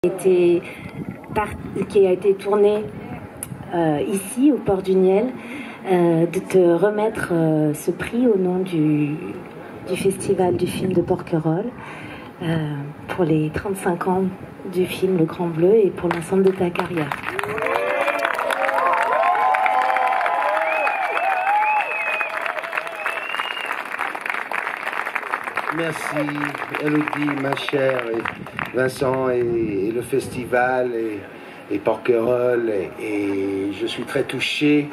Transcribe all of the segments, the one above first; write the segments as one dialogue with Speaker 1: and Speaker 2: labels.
Speaker 1: qui a été tourné ici au Port du Niel, de te remettre ce prix au nom du Festival du film de Porquerolles pour les 35 ans du film Le Grand Bleu et pour l'ensemble de ta carrière.
Speaker 2: Merci Elodie, ma chère, et Vincent et le festival et Porquerolles et je suis très touché.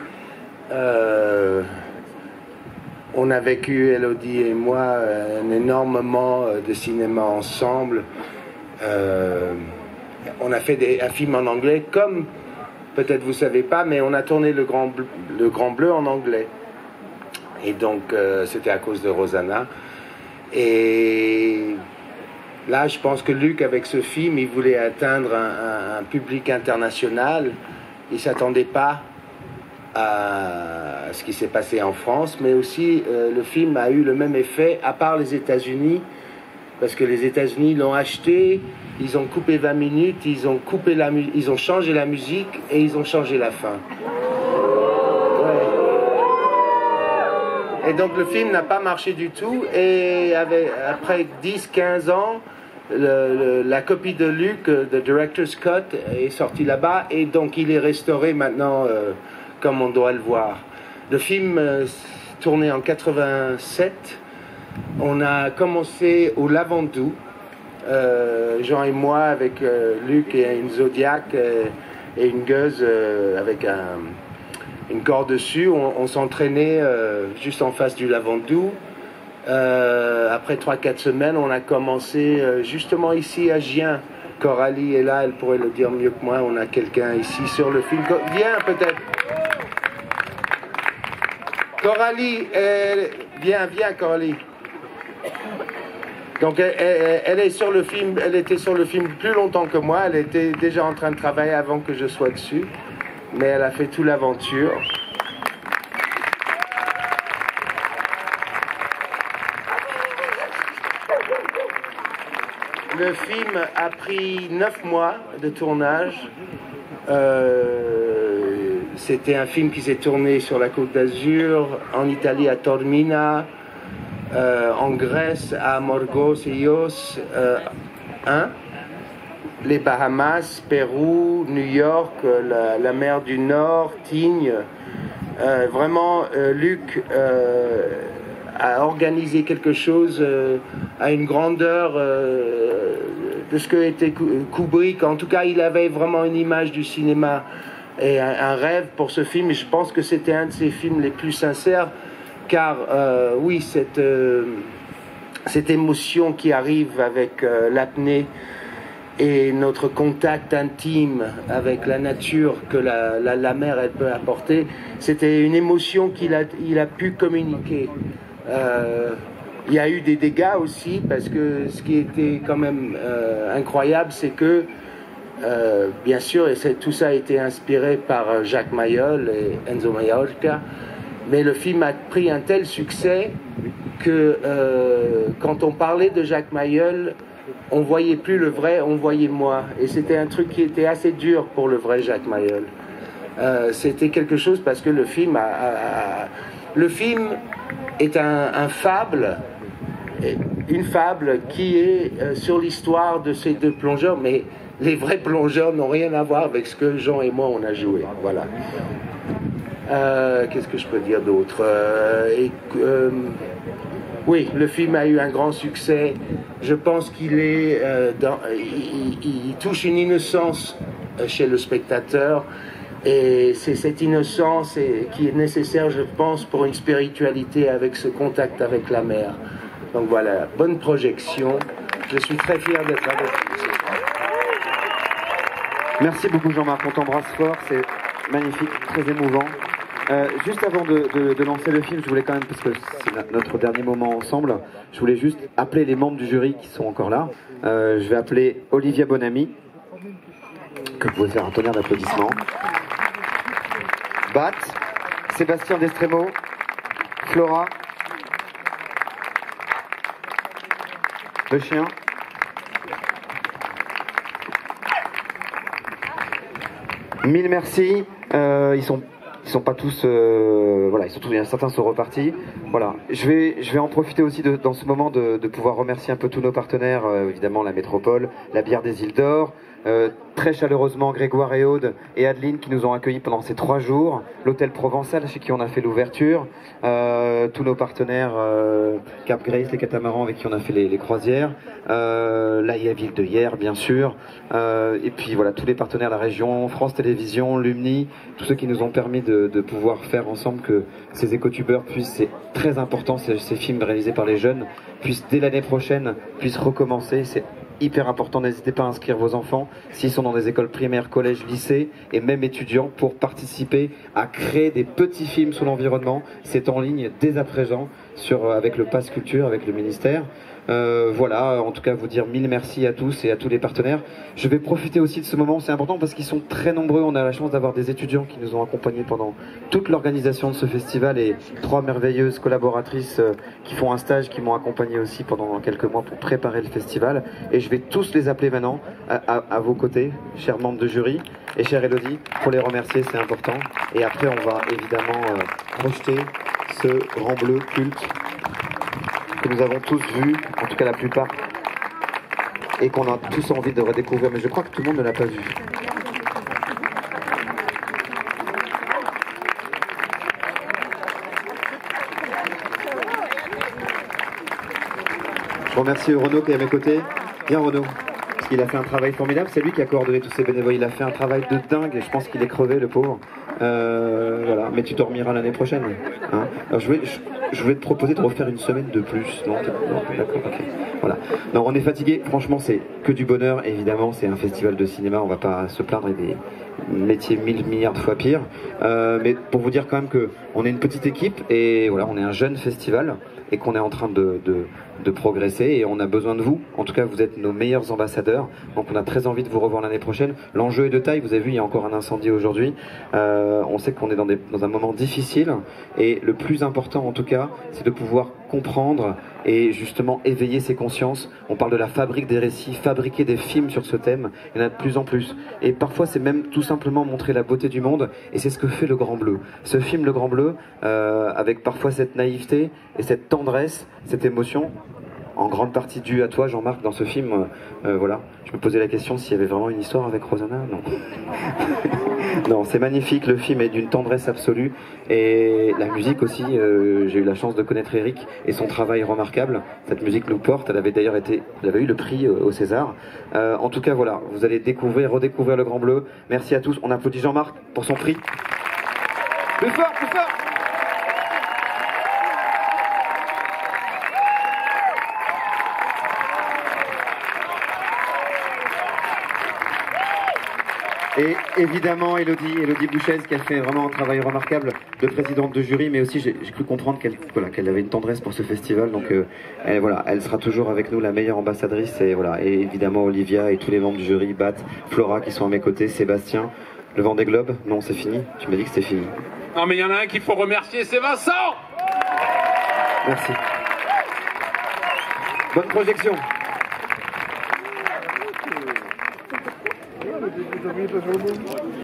Speaker 2: On a vécu, Elodie et moi, un énorme moment de cinéma ensemble. On a fait un film en anglais, comme peut-être vous ne savez pas, mais on a tourné le Grand Bleu en anglais. Et donc c'était à cause de Rosanna. Et là, je pense que Luc, avec ce film, il voulait atteindre un public international. Il ne s'attendait pas à ce qui s'est passé en France, mais aussi le film a eu le même effet, à part les États-Unis, parce que les États-Unis l'ont acheté, ils ont coupé 20 minutes, ils ont changé la musique et ils ont changé la fin. Et donc le film n'a pas marché du tout, et après 10-15 ans, la copie de Luc, de Director's Cut, est sortie là-bas, et donc il est restauré maintenant comme on doit le voir. Le film tourné en 87, on a commencé au Lavandou, Jean et moi avec Luc et une Zodiac et une gueuse avec une corde dessus. On s'entraînait juste en face du Lavandou. Après 3-4 semaines, on a commencé justement ici à Gien. Coralie est là, elle pourrait le dire mieux que moi. On a quelqu'un ici sur le film. Viens peut-être. Coralie, viens Coralie. Donc elle est sur le film, elle était sur le film plus longtemps que moi. Elle était déjà en train de travailler avant que je sois dessus. Mais elle a fait toute l'aventure. Le film a pris 9 mois de tournage. C'était un film qui s'est tourné sur la Côte d'Azur, en Italie à Taormina, en Grèce à Morgos et Ios, les Bahamas, Pérou, New York, la mer du Nord, Tignes. Vraiment, Luc a organisé quelque chose à une grandeur de ce que était Kubrick. En tout cas, il avait vraiment une image du cinéma et un rêve pour ce film. Et je pense que c'était un de ses films les plus sincères, car oui, cette émotion qui arrive avec l'apnée et notre contact intime avec la nature que la mer elle peut apporter, c'était une émotion qu'il a pu communiquer. Il y a eu des dégâts aussi, parce que ce qui était quand même incroyable, c'est que bien sûr, tout ça a été inspiré par Jacques Mayol et Enzo Maiorca, mais le film a pris un tel succès que quand on parlait de Jacques Mayol, on voyait plus le vrai, on voyait moi. Et c'était un truc qui était assez dur pour le vrai Jacques Mayol. C'était quelque chose, parce que le film est un fable, une fable qui est sur l'histoire de ces deux plongeurs, mais les vrais plongeurs n'ont rien à voir avec ce que Jean et moi on a joué. Voilà. Qu'est-ce que je peux dire d'autre? Oui, le film a eu un grand succès. Je pense qu'il il touche une innocence chez le spectateur. Et c'est cette innocence qui est nécessaire, je pense, pour une spiritualité avec ce contact avec la mer. Donc voilà, bonne projection. Je suis très fier d'être avec vous.
Speaker 3: Merci beaucoup Jean-Marc, on t'embrasse fort, c'est magnifique, très émouvant. Juste avant de lancer le film, je voulais quand même, parce que c'est notre dernier moment ensemble, je voulais juste appeler les membres du jury qui sont encore là. Je vais appeler Olivia Bonamy, que vous pouvez faire un tonnerre d'applaudissements. Bat, Sébastien Destremo, Flora, le chien, Mille merci. Ils sont pas tous, voilà, certains sont repartis. Voilà, je vais en profiter aussi dans ce moment de pouvoir remercier un peu tous nos partenaires, évidemment la Métropole, la Bière des Îles d'Or, très chaleureusement Grégoire et Aude et Adeline qui nous ont accueillis pendant ces 3 jours, l'hôtel Provençal chez qui on a fait l'ouverture, tous nos partenaires, Cap Grace, les catamarans avec qui on a fait les croisières, l'AIA Ville de Hyères bien sûr, et puis voilà tous les partenaires de la région, France Télévisions, Lumni, tous ceux qui nous ont permis de pouvoir faire ensemble que ces écotubeurs puissent, c'est très important, ces films réalisés par les jeunes, puissent dès l'année prochaine, puissent recommencer, c'est hyper important, n'hésitez pas à inscrire vos enfants s'ils sont dans des écoles primaires, collèges, lycées et même étudiants pour participer à créer des petits films sur l'environnement. C'est en ligne dès à présent avec le Pass Culture, avec le ministère. Voilà, en tout cas vous dire mille merci à tous et à tous les partenaires. Je vais profiter aussi de ce moment, c'est important parce qu'ils sont très nombreux, on a la chance d'avoir des étudiants qui nous ont accompagnés pendant toute l'organisation de ce festival et 3 merveilleuses collaboratrices qui font un stage, qui m'ont accompagné aussi pendant quelques mois pour préparer le festival, et je vais tous les appeler maintenant à vos côtés, chers membres de jury et chère Elodie, pour les remercier, c'est important, et après on va évidemment projeter ce Grand Bleu culte que nous avons tous vu, en tout cas la plupart, et qu'on a tous envie de redécouvrir, mais je crois que tout le monde ne l'a pas vu. Je remercie Renaud qui est à mes côtés. Viens Renaud, parce qu'il a fait un travail formidable, c'est lui qui a coordonné tous ces bénévoles, il a fait un travail de dingue et je pense qu'il est crevé le pauvre. Voilà, mais tu dormiras l'année prochaine. Hein. Alors je vais te proposer de refaire une semaine de plus. Non, d'accord, ok. Voilà. Non, on est fatigué. Franchement, c'est que du bonheur. Évidemment, c'est un festival de cinéma. On va pas se plaindre, il y a des métiers 1000 milliards de fois pire. Mais pour vous dire quand même que on est une petite équipe et voilà, on est un jeune festival et qu'on est en train de progresser et on a besoin de vous. En tout cas, vous êtes nos meilleurs ambassadeurs. Donc, on a très envie de vous revoir l'année prochaine. L'enjeu est de taille. Vous avez vu, il y a encore un incendie aujourd'hui. On sait qu'on est dans un moment difficile et le plus important, en tout cas, c'est de pouvoir comprendre et justement éveiller ses consciences. On parle de la fabrique des récits, fabriquer des films sur ce thème. Il y en a de plus en plus. Et parfois, c'est même tout simplement montrer la beauté du monde. Et c'est ce que fait Le Grand Bleu. Ce film, Le Grand Bleu, avec parfois cette naïveté et cette tendresse, cette émotion, en grande partie due à toi, Jean-Marc, dans ce film. Voilà. Je me posais la question s'il y avait vraiment une histoire avec Rosanna. Non. Non, c'est magnifique. Le film est d'une tendresse absolue. Et la musique aussi, j'ai eu la chance de connaître Eric et son travail remarquable. Cette musique nous porte. Elle avait d'ailleurs eu le prix au César. En tout cas, voilà. Vous allez redécouvrir Le Grand Bleu. Merci à tous. On applaudit Jean-Marc pour son prix. Plus fort, plus fort! Et évidemment, Elodie Bouchez, qui a fait vraiment un travail remarquable de présidente de jury, mais aussi j'ai cru comprendre qu'elle avait une tendresse pour ce festival. Donc elle sera toujours avec nous, la meilleure ambassadrice. Et voilà, et évidemment Olivia et tous les membres du jury, Bat, Flora qui sont à mes côtés, Sébastien. Le Vendée Globe, non, c'est fini. Tu m'as dit que c'était fini.
Speaker 4: Non, mais il y en a un qu'il faut remercier, c'est Vincent.
Speaker 3: Merci. Bonne projection.